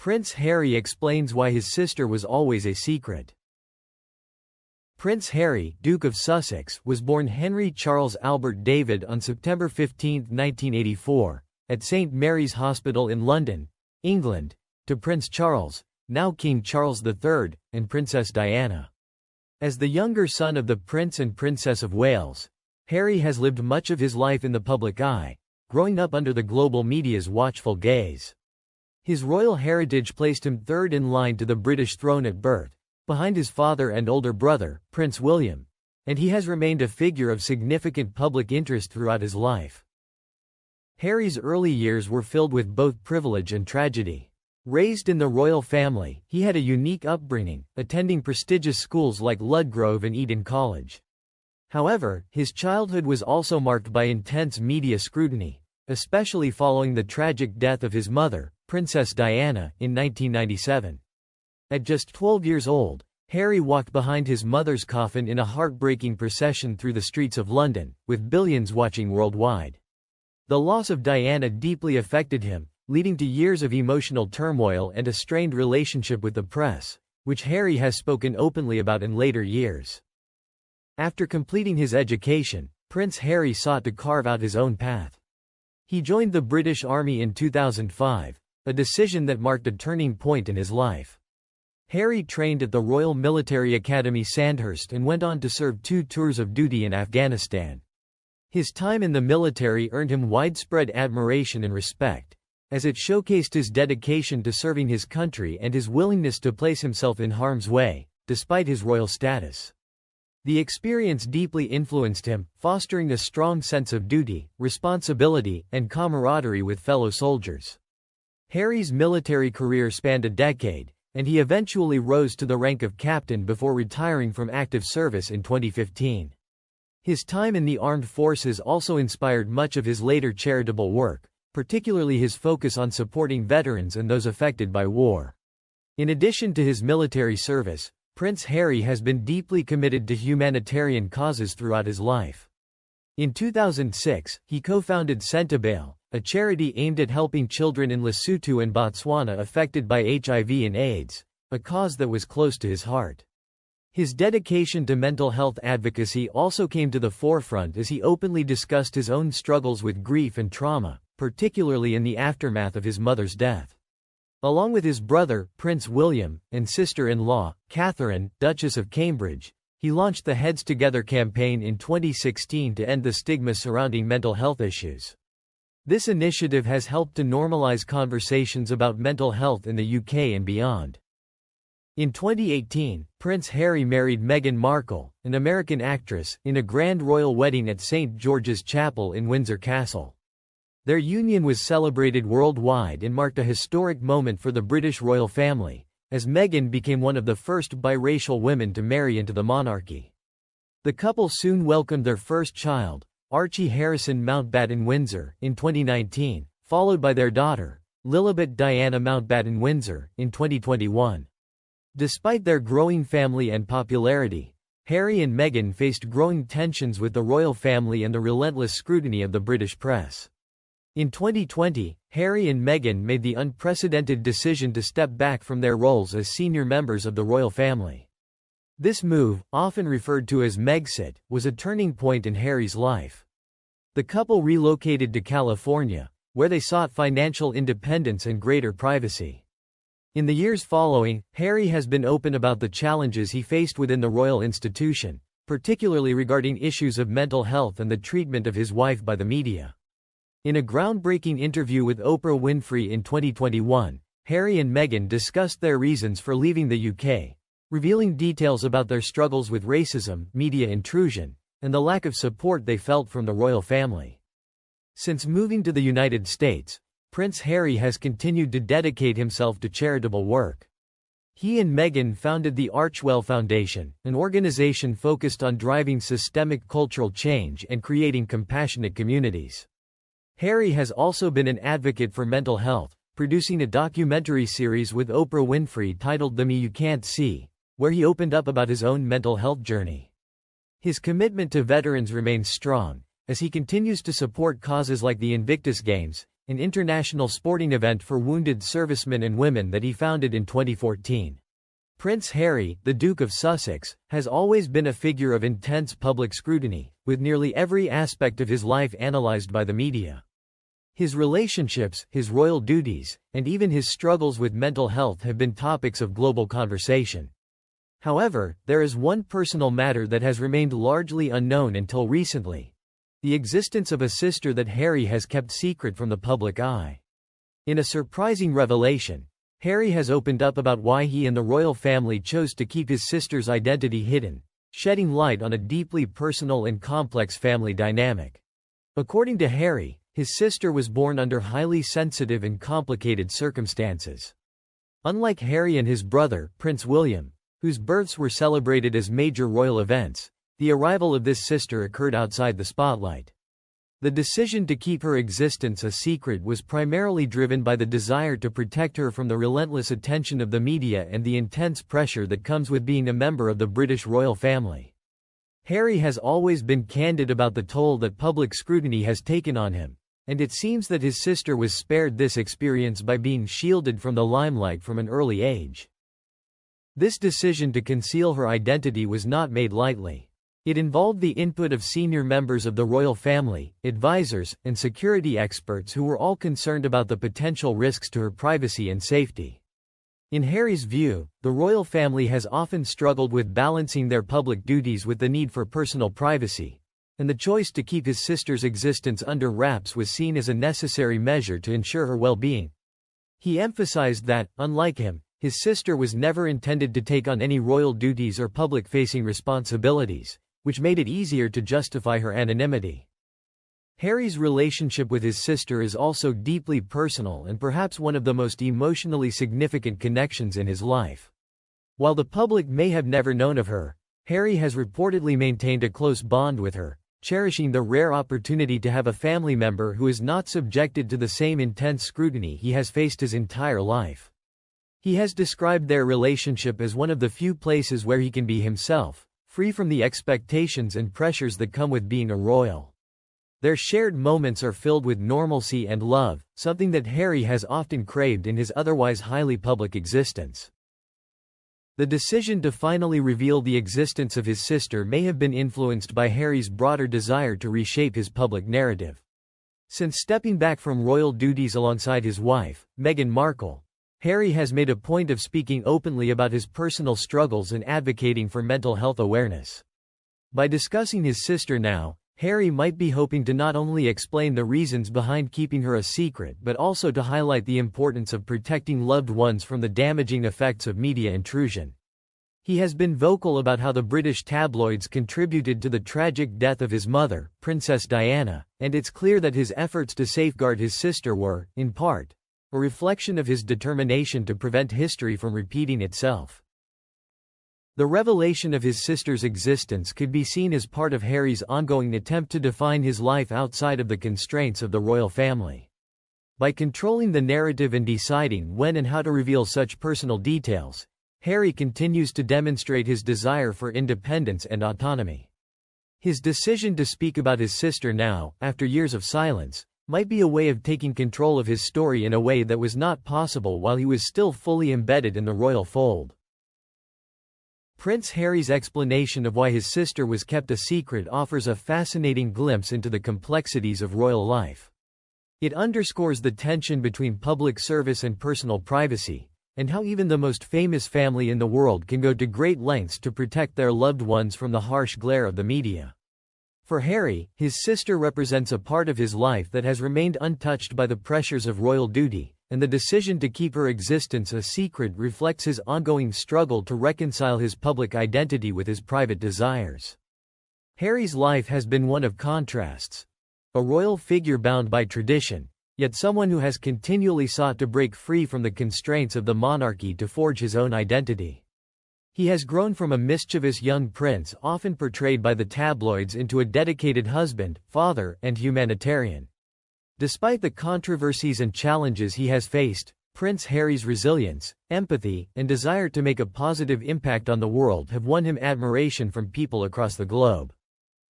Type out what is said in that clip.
Prince Harry explains why his sister was always a secret. Prince Harry, Duke of Sussex, was born Henry Charles Albert David on September 15, 1984, at St. Mary's Hospital in London, England, to Prince Charles, now King Charles III, and Princess Diana. As the younger son of the Prince and Princess of Wales, Harry has lived much of his life in the public eye, growing up under the global media's watchful gaze. His royal heritage placed him third in line to the British throne at birth, behind his father and older brother, Prince William, and he has remained a figure of significant public interest throughout his life. Harry's early years were filled with both privilege and tragedy. Raised in the royal family, he had a unique upbringing, attending prestigious schools like Ludgrove and Eton College. However, his childhood was also marked by intense media scrutiny, especially following the tragic death of his mother, Princess Diana, in 1997. At just 12 years old, Harry walked behind his mother's coffin in a heartbreaking procession through the streets of London, with billions watching worldwide. The loss of Diana deeply affected him, leading to years of emotional turmoil and a strained relationship with the press, which Harry has spoken openly about in later years. After completing his education, Prince Harry sought to carve out his own path. He joined the British Army in 2005, a decision that marked a turning point in his life. Harry trained at the Royal Military Academy Sandhurst and went on to serve 2 tours of duty in Afghanistan. His time in the military earned him widespread admiration and respect, as it showcased his dedication to serving his country and his willingness to place himself in harm's way, despite his royal status. The experience deeply influenced him, fostering a strong sense of duty, responsibility, and camaraderie with fellow soldiers. Harry's military career spanned a decade, and he eventually rose to the rank of captain before retiring from active service in 2015. His time in the armed forces also inspired much of his later charitable work, particularly his focus on supporting veterans and those affected by war. In addition to his military service, Prince Harry has been deeply committed to humanitarian causes throughout his life. In 2006, he co-founded Sentabail, a charity aimed at helping children in Lesotho and Botswana affected by HIV and AIDS, a cause that was close to his heart. His dedication to mental health advocacy also came to the forefront as he openly discussed his own struggles with grief and trauma, particularly in the aftermath of his mother's death. Along with his brother, Prince William, and sister-in-law, Catherine, Duchess of Cambridge, he launched the Heads Together campaign in 2016 to end the stigma surrounding mental health issues. This initiative has helped to normalize conversations about mental health in the UK and beyond. In 2018, Prince Harry married Meghan Markle, an American actress, in a grand royal wedding at St. George's Chapel in Windsor Castle. Their union was celebrated worldwide and marked a historic moment for the British royal family, as Meghan became one of the first biracial women to marry into the monarchy. The couple soon welcomed their first child, Archie Harrison Mountbatten-Windsor, in 2019, followed by their daughter, Lilibet Diana Mountbatten-Windsor, in 2021. Despite their growing family and popularity, Harry and Meghan faced growing tensions with the royal family and the relentless scrutiny of the British press. In 2020, Harry and Meghan made the unprecedented decision to step back from their roles as senior members of the royal family. This move, often referred to as Megxit, was a turning point in Harry's life. The couple relocated to California, where they sought financial independence and greater privacy. In the years following, Harry has been open about the challenges he faced within the royal institution, particularly regarding issues of mental health and the treatment of his wife by the media. In a groundbreaking interview with Oprah Winfrey in 2021, Harry and Meghan discussed their reasons for leaving the UK, revealing details about their struggles with racism, media intrusion, and the lack of support they felt from the royal family. Since moving to the United States, Prince Harry has continued to dedicate himself to charitable work. He and Meghan founded the Archewell Foundation, an organization focused on driving systemic cultural change and creating compassionate communities. Harry has also been an advocate for mental health, producing a documentary series with Oprah Winfrey titled The Me You Can't See, where he opened up about his own mental health journey. His commitment to veterans remains strong, as he continues to support causes like the Invictus Games, an international sporting event for wounded servicemen and women that he founded in 2014. Prince Harry, the Duke of Sussex, has always been a figure of intense public scrutiny, with nearly every aspect of his life analyzed by the media. His relationships, his royal duties, and even his struggles with mental health have been topics of global conversation. However, there is one personal matter that has remained largely unknown until recently: the existence of a sister that Harry has kept secret from the public eye. In a surprising revelation, Harry has opened up about why he and the royal family chose to keep his sister's identity hidden, shedding light on a deeply personal and complex family dynamic. According to Harry, his sister was born under highly sensitive and complicated circumstances. Unlike Harry and his brother, Prince William, whose births were celebrated as major royal events, the arrival of this sister occurred outside the spotlight. The decision to keep her existence a secret was primarily driven by the desire to protect her from the relentless attention of the media and the intense pressure that comes with being a member of the British royal family. Harry has always been candid about the toll that public scrutiny has taken on him, and it seems that his sister was spared this experience by being shielded from the limelight from an early age. This decision to conceal her identity was not made lightly. It involved the input of senior members of the royal family, advisors, and security experts who were all concerned about the potential risks to her privacy and safety. In Harry's view, the royal family has often struggled with balancing their public duties with the need for personal privacy, and the choice to keep his sister's existence under wraps was seen as a necessary measure to ensure her well-being. He emphasized that, unlike him, his sister was never intended to take on any royal duties or public-facing responsibilities, which made it easier to justify her anonymity. Harry's relationship with his sister is also deeply personal and perhaps one of the most emotionally significant connections in his life. While the public may have never known of her, Harry has reportedly maintained a close bond with her, cherishing the rare opportunity to have a family member who is not subjected to the same intense scrutiny he has faced his entire life. He has described their relationship as one of the few places where he can be himself, free from the expectations and pressures that come with being a royal. Their shared moments are filled with normalcy and love, something that Harry has often craved in his otherwise highly public existence. The decision to finally reveal the existence of his sister may have been influenced by Harry's broader desire to reshape his public narrative. Since stepping back from royal duties alongside his wife, Meghan Markle, Harry has made a point of speaking openly about his personal struggles and advocating for mental health awareness. By discussing his sister now, Harry might be hoping to not only explain the reasons behind keeping her a secret but also to highlight the importance of protecting loved ones from the damaging effects of media intrusion. He has been vocal about how the British tabloids contributed to the tragic death of his mother, Princess Diana, and it's clear that his efforts to safeguard his sister were, in part, a reflection of his determination to prevent history from repeating itself. The revelation of his sister's existence could be seen as part of Harry's ongoing attempt to define his life outside of the constraints of the royal family. By controlling the narrative and deciding when and how to reveal such personal details, Harry continues to demonstrate his desire for independence and autonomy. His decision to speak about his sister now, after years of silence, might be a way of taking control of his story in a way that was not possible while he was still fully embedded in the royal fold. Prince Harry's explanation of why his sister was kept a secret offers a fascinating glimpse into the complexities of royal life. It underscores the tension between public service and personal privacy, and how even the most famous family in the world can go to great lengths to protect their loved ones from the harsh glare of the media. For Harry, his sister represents a part of his life that has remained untouched by the pressures of royal duty, and the decision to keep her existence a secret reflects his ongoing struggle to reconcile his public identity with his private desires. Harry's life has been one of contrasts. A royal figure bound by tradition, yet someone who has continually sought to break free from the constraints of the monarchy to forge his own identity. He has grown from a mischievous young prince often portrayed by the tabloids into a dedicated husband, father, and humanitarian. Despite the controversies and challenges he has faced, Prince Harry's resilience, empathy, and desire to make a positive impact on the world have won him admiration from people across the globe.